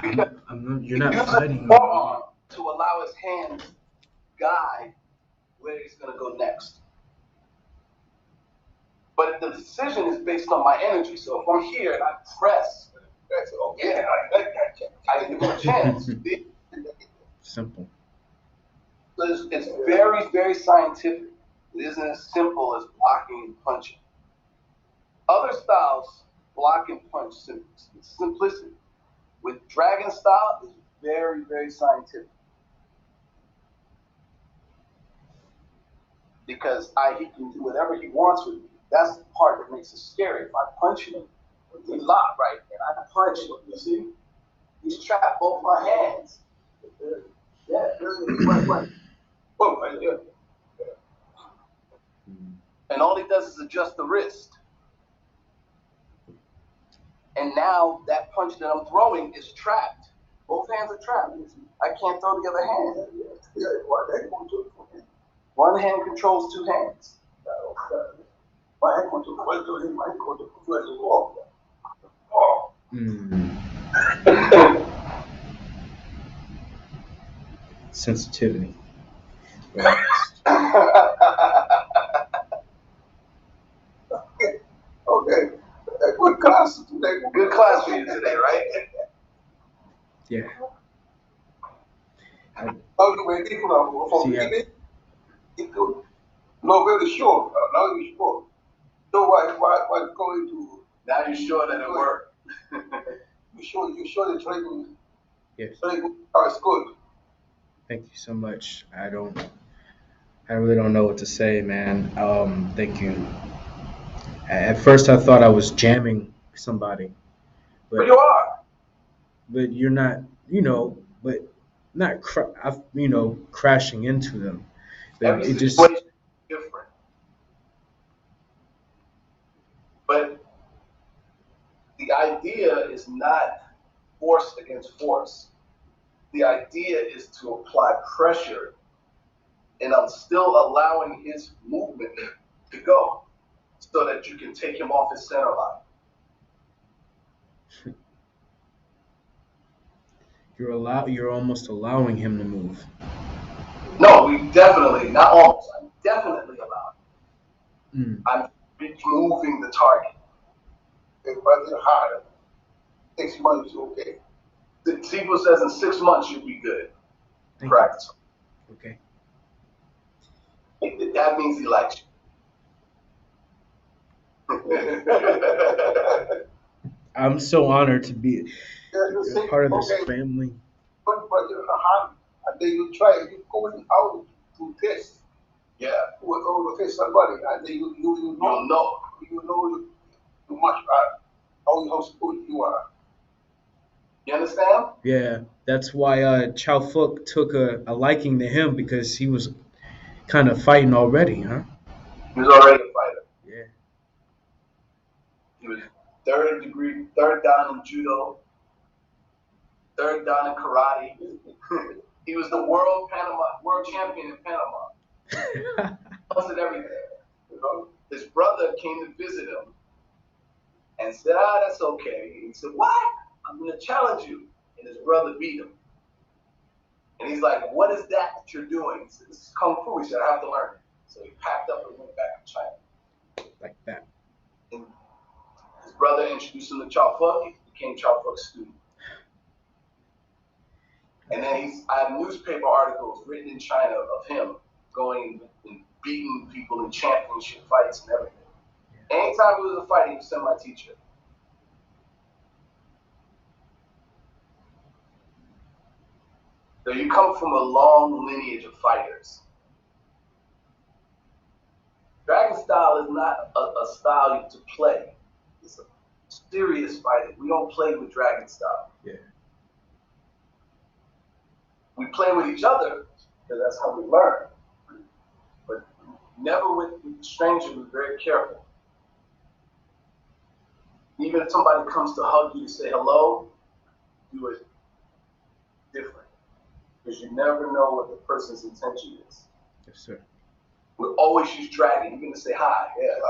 You're He not uses his fighting. forearm to allow his hands guide where he's going to go next. But the decision is based on my energy. So if I'm here and I press, yeah, I give him a chance. Simple. It's very, very scientific. It isn't as simple as blocking and punching. Other styles block and punch simplicity. With dragon style, it's very, very scientific. Because he can do whatever he wants with me. That's the part that makes it scary. If I punch him, he locked right, and I punch him. You see, he's trapped both my hands. Yeah, right. Boom, right there. And all he does is adjust the wrist. And now that punch that I'm throwing is trapped. Both hands are trapped. I can't throw the other hand. One hand controls two hands. Sensitivity. Okay. Good class today. Good class for you today, right? Yeah. No, very sure. Now you're sure. So why going to? Now you're sure that it worked. You sure the training? Yes. Training is good. Thank you so much. I really don't know what to say, man. Thank you. At first, I thought I was jamming somebody, But you are. but you're not. But not. Crashing into them. But Every it just. situation is different. But the idea is not force against force. The idea is to apply pressure, and I'm still allowing his movement to go so that you can take him off his center line. You're almost allowing him to move. No, we definitely, not almost, I'm definitely allowing. I'm moving the target. It's rather hard. 6 months, okay. The Sifu says in 6 months you'll be good. Practice. Okay. That means he likes you. I'm so honored to be part of this family. And then you try, you going out to test. Yeah. To test somebody, and then you know. You know too much how skilled you are. You understand? Yeah, that's why Chow Fook took a liking to him because he was kind of fighting already, huh? He was already a fighter. Yeah. He was third down in judo, third down in karate. He was the world champion in Panama. Plus and everything. You know? His brother came to visit him and said, that's okay. He said, what? I'm going to challenge you. And his brother beat him. And he's like, what is that you're doing? He said, this is Kung Fu. He said, I have to learn it. So he packed up and went back to China. Like that. And his brother introduced him to Chow Fook. He became Chow Fook's student. And then I have newspaper articles written in China of him going and beating people in championship fights and everything. Anytime there was a fight, he would send my teacher. So you come from a long lineage of fighters. Dragon style is not a style to play. It's a serious fighting. We don't play with dragon style. Yeah. We play with each other because that's how we learn. But never with strangers. We're very careful. Even if somebody comes to hug you to say hello, do it different. Because you never know what the person's intention is. Yes, sir. We always use dragon, even to say hi. Yeah.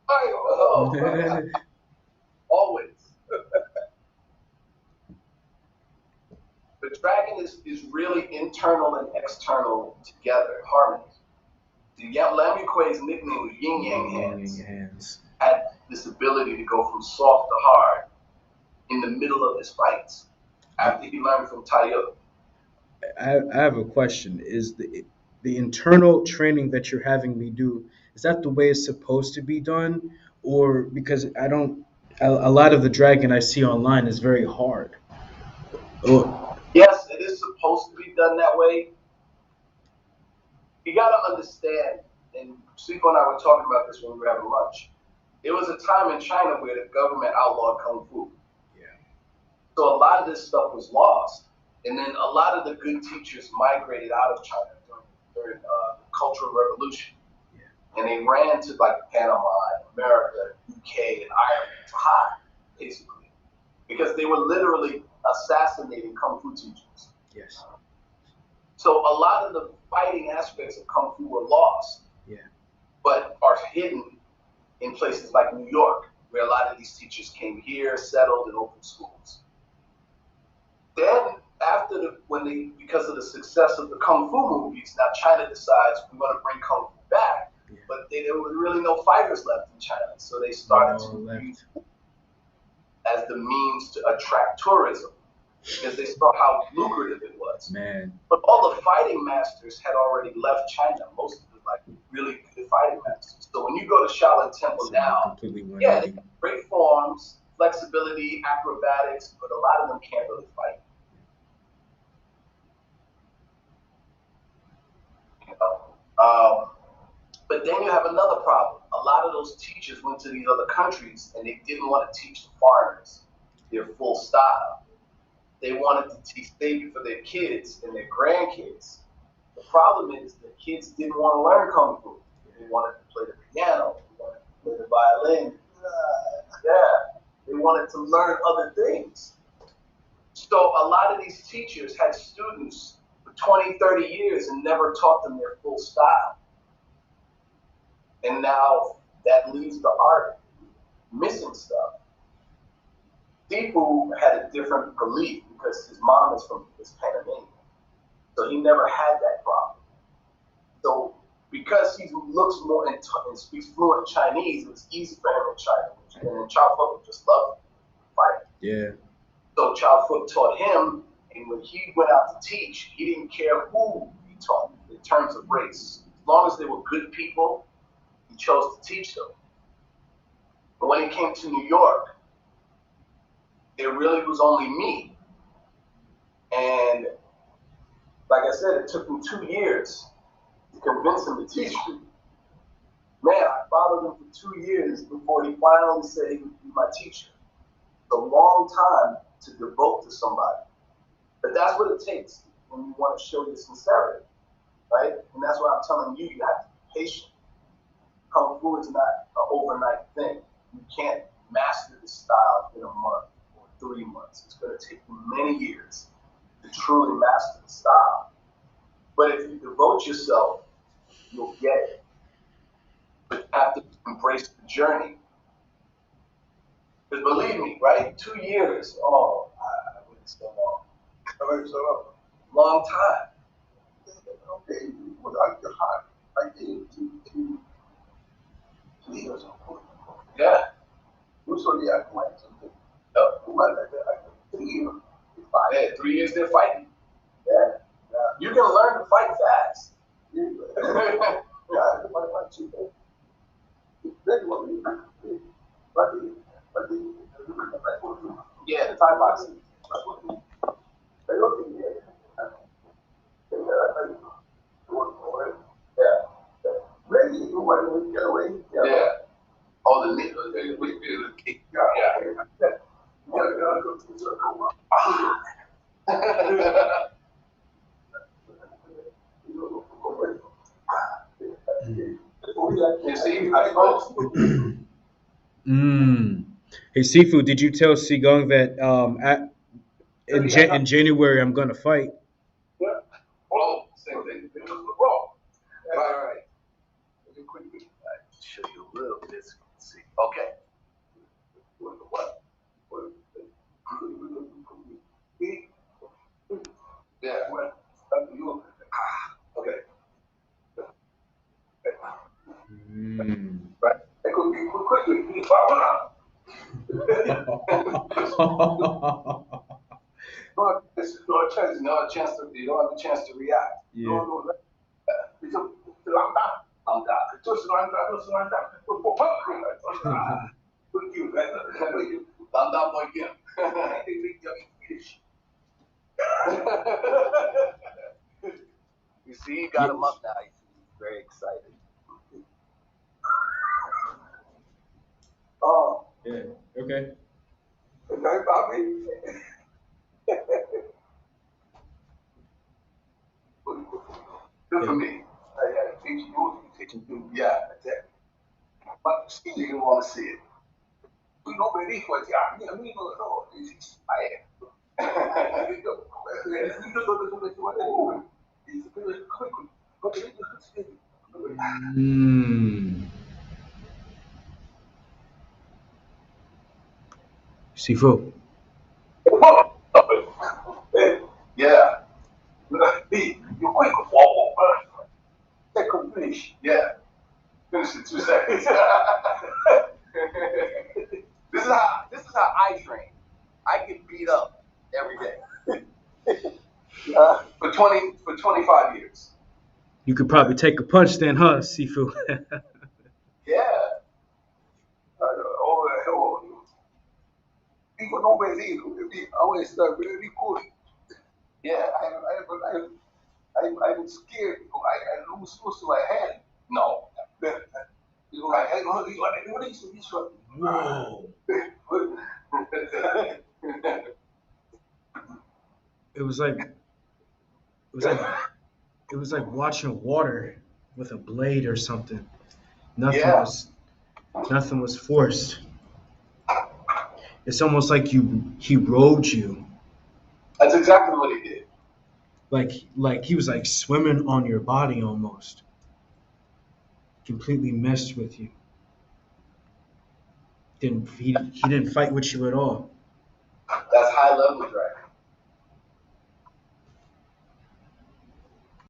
Hi, hello. Always. The dragon is really internal and external together, harmony. The Lam Kui's nickname was Yin Yang Hands. Hands. Had this ability to go from soft to hard in the middle of his fights after he learned from Taiyuk. I have a question. Is the internal training that you're having me do, is that the way it's supposed to be done, or because I don't, a lot of the dragon I see online is very hard. Oh, Yes, it is supposed to be done that way. You got to understand, and Sifu and I were talking about this when we were having lunch. There was a time in China where the government outlawed kung fu. yeah, So a lot of this stuff was lost. And then a lot of the good teachers migrated out of China during the Cultural Revolution. yeah. And they ran to like Panama, America, UK, and Ireland to hide, basically. Because they were literally assassinating kung fu teachers. Yes. So a lot of the fighting aspects of kung fu were lost, Yeah. but are hidden in places like New York, where a lot of these teachers came here, settled, and opened schools. Then, because of the success of the kung fu movies, now China decides we want to bring kung fu back, Yeah. but there were really no fighters left in China, so they started to use it as the means to attract tourism because they saw how lucrative it was. Man. But all the fighting masters had already left China. Most of them, like really good fighting masters. So when you go to Shaolin Temple So now, completely went yeah, they in. have great forms, flexibility, acrobatics, but a lot of them can't really fight. You know? But then you have another problem. A lot of those teachers went to these other countries and they didn't want to teach the foreigners their full style. They wanted to teach Sifu for their kids and their grandkids. The problem is the kids didn't want to learn Kung Fu. They wanted to play the piano, they wanted to play the violin. Yeah, they wanted to learn other things. So a lot of these teachers had students for 20, 30 years and never taught them their full style. And now that leaves the art missing stuff. Sifu had a different belief because his mom is Panamanian. So he never had that problem. So because he looks more and speaks fluent Chinese, it was easy for him in China. And then Chow Fook just loved fighting. Yeah. So Chow Fook taught him, and when he went out to teach, he didn't care who he taught in terms of race. As long as they were good people, he chose to teach them. But when he came to New York, there really was only me. And like I said, it took me 2 years to convince him to teach me. Man, I followed him for 2 years before he finally said he would be my teacher. It's a long time to devote to somebody. But that's what it takes when you want to show your sincerity, right? And that's what I'm telling you, you have to be patient. Kung Fu is not an overnight thing. You can't master the style in a month or 3 months. It's going to take you many years to truly master the style. But if you devote yourself, you'll get it. But you have to embrace the journey. Because believe me, right? 2 years, I waited so long. I waited so long. Long time. Okay, without your heart, I did to years. Yeah. Usually I fight something. Yep. 3 years. Yeah, 3 years they're fighting. Yeah. You can learn to fight fast. Yeah, the Thai boxing. Yeah. Yeah. Oh, the knee. Yeah. You see, I spoke. Hey Sifu, did you tell Sigung that in January I'm gonna fight? Yeah. Oh, same thing. Oh. Right. Let me quickly show you a little bit. So you can see. Okay. What? No chance to. You don't have a chance to react. Yeah. You see, he got him up now. He's very excited. Oh. Yeah. Okay. Okay, Bobby. Good for me. I had to teach you. Teaching you. Yeah, that's it. But still, you don't want to see it. We know where he was. Yeah, we don't know. He's inspired. Mm. Sifu. Yeah. You quick. Second finish. Yeah. Finish in 2 seconds. This is how I train. I get beat up every day. For 25 years. You could probably take a punch then, huh, Sifu? Yeah. People don't believe me. I always start really cool. Yeah. I'm scared. I lose to my hand. No. You know, I had what is this one? Whoa. It was like it was like watching water with a blade or something. Nothing Yeah. was forced. It's almost like he rode you. That's exactly what he did. Like he was like swimming on your body almost. Completely messed with you. He didn't fight with you at all. That's high level drag.